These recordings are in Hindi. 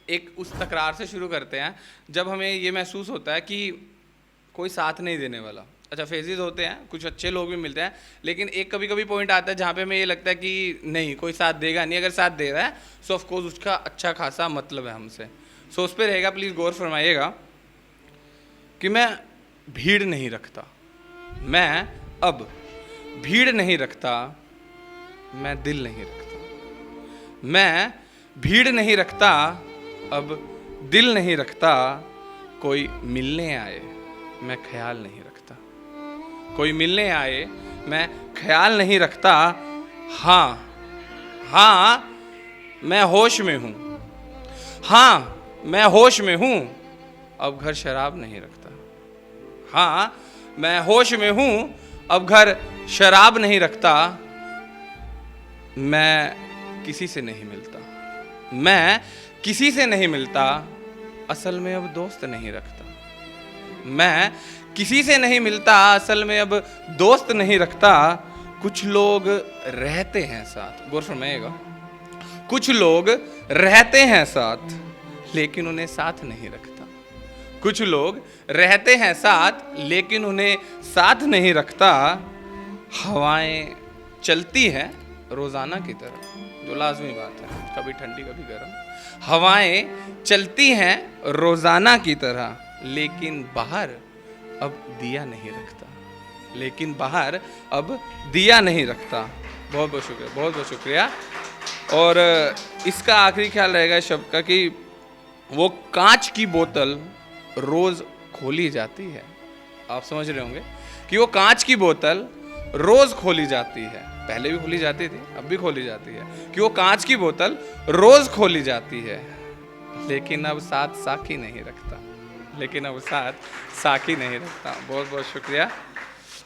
एक उस तकरार से शुरू करते हैं जब हमें ये महसूस होता है कि कोई साथ नहीं देने वाला। अच्छा, फेजेस होते हैं, कुछ अच्छे लोग भी मिलते हैं, लेकिन एक कभी कभी पॉइंट आता है जहाँ पे हमें ये लगता है कि नहीं, कोई साथ देगा नहीं। अगर साथ दे रहा है सो ऑफकोर्स उसका अच्छा खासा मतलब है हमसे। सो उस पर रहेगा, प्लीज़ गौर फरमाइएगा कि मैं भीड़ नहीं रखता, मैं अब भीड़ नहीं रखता, मैं दिल नहीं रखता। मैं भीड़ नहीं रखता, अब दिल नहीं रखता। कोई मिलने आए मैं ख्याल नहीं रखता, कोई मिलने आए मैं ख्याल नहीं रखता। हाँ हाँ मैं होश में हूँ, हाँ मैं होश में हूँ, अब घर शराब नहीं रखता। हाँ मैं होश में हूँ, अब घर शराब नहीं रखता। मैं किसी से नहीं मिलता, मैं किसी से नहीं मिलता, असल में अब दोस्त नहीं रखता। मैं किसी से नहीं मिलता, असल में अब दोस्त नहीं रखता। कुछ लोग रहते हैं साथ, गौर फरमाइएगा, कुछ लोग रहते हैं साथ लेकिन उन्हें साथ नहीं रखता। कुछ लोग रहते हैं साथ लेकिन उन्हें साथ नहीं रखता। हवाएं चलती हैं रोजाना की तरह, जो लाजमी बात है, कभी ठंडी कभी गर्म। हवाएं चलती हैं रोजाना की तरह, लेकिन बाहर अब दिया नहीं रखता, लेकिन बाहर अब दिया नहीं रखता। बहुत बहुत शुक्रिया, बहुत बहुत शुक्रिया। और इसका आखिरी ख्याल रहेगा इस शब्द का कि वो कांच की बोतल रोज खोली जाती है। आप समझ रहे होंगे कि वो कांच की बोतल रोज खोली जाती है, पहले भी खोली जाती थी, अब भी खोली जाती है, कि वो कांच की बोतल रोज खोली जाती है, लेकिन अब साथ साकी नहीं रखता, लेकिन अब साथ साकी नहीं रखता। बहुत बहुत शुक्रिया।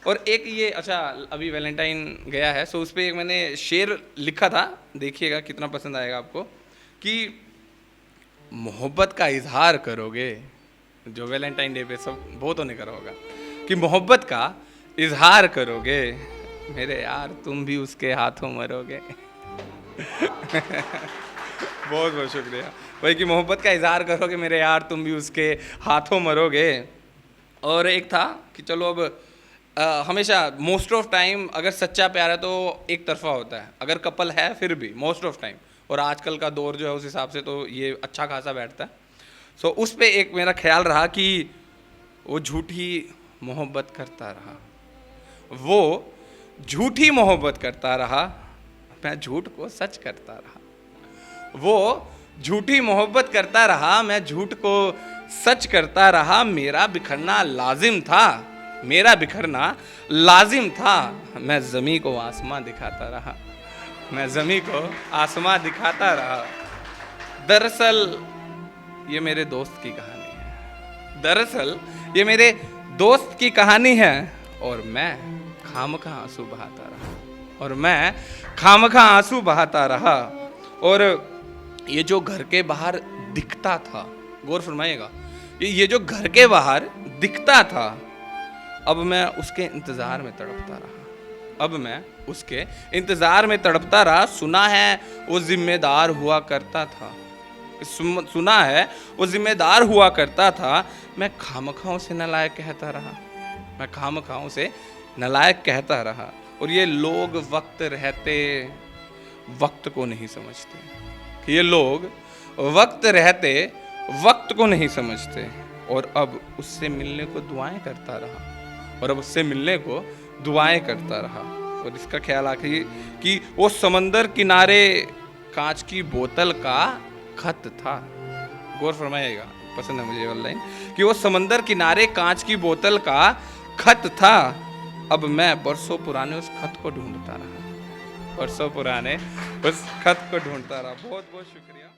और एक ये, अच्छा अभी वैलेंटाइन गया है, सो उस पर एक मैंने शेर लिखा था, देखिएगा कितना पसंद आएगा आपको, कि मोहब्बत का इजहार करोगे, जो वैलेंटाइन डे पे सब बहुतों ने करा होगा, कि मोहब्बत का इजहार करोगे, मेरे यार तुम भी उसके हाथों मरोगे। बहुत बहुत शुक्रिया भाई, कि मोहब्बत का इजहार करोगे मेरे यार तुम भी उसके हाथों मरोगे। और एक था कि चलो अब हमेशा मोस्ट ऑफ टाइम अगर सच्चा प्यार है तो एक तरफा होता है, अगर कपल है फिर भी मोस्ट ऑफ टाइम, और आजकल का दौर जो है उस हिसाब से तो ये अच्छा खासा बैठता है। सो उस पे एक मेरा ख्याल रहा कि वो झूठी मोहब्बत करता रहा, वो झूठी मोहब्बत करता रहा, मैं झूठ को सच करता रहा। वो झूठी मोहब्बत करता रहा, मैं झूठ को सच करता रहा। मेरा बिखरना लाजिम था, मेरा बिखरना लाजिम था। मैं ज़मीं को आसमां दिखाता रहा, मैं ज़मीं को आसमां दिखाता रहा। दरअसल ये मेरे दोस्त की कहानी है, दरअसल ये मेरे दोस्त की कहानी है, और मैं खामखा आंसू बहाता रहा, और मैं खामखा आंसू बहाता रहा। और ये जो घर के बाहर दिखता था, गौर फरमाइएगा, ये जो घर के बाहर दिखता था, अब मैं उसके इंतज़ार में तड़पता रहा, अब मैं उसके इंतज़ार में तड़पता रहा। सुना है वो जिम्मेदार हुआ करता था, सुना है वो जिम्मेदार हुआ करता था। मैं खामखाओं से नालायक कहता रहा, मैं खामखाओं से नालायक कहता रहा। और ये लोग वक्त रहते वक्त को नहीं समझते, कि ये लोग वक्त रहते वक्त को नहीं समझते। और अब उससे मिलने को दुआएं करता रहा, और अब उससे मिलने को दुआएं करता रहा। और इसका ख्याल आखिर कि वो समंदर किनारे कांच की बोतल का खत था। गौर फरमाइएगा, पसंद है मुझे ये लाइन, कि वो समंदर किनारे कांच की बोतल का खत था। अब मैं बरसों पुराने उस खत को ढूंढता रहा, बरसों पुराने उस खत को ढूंढता रहा। बहुत बहुत शुक्रिया।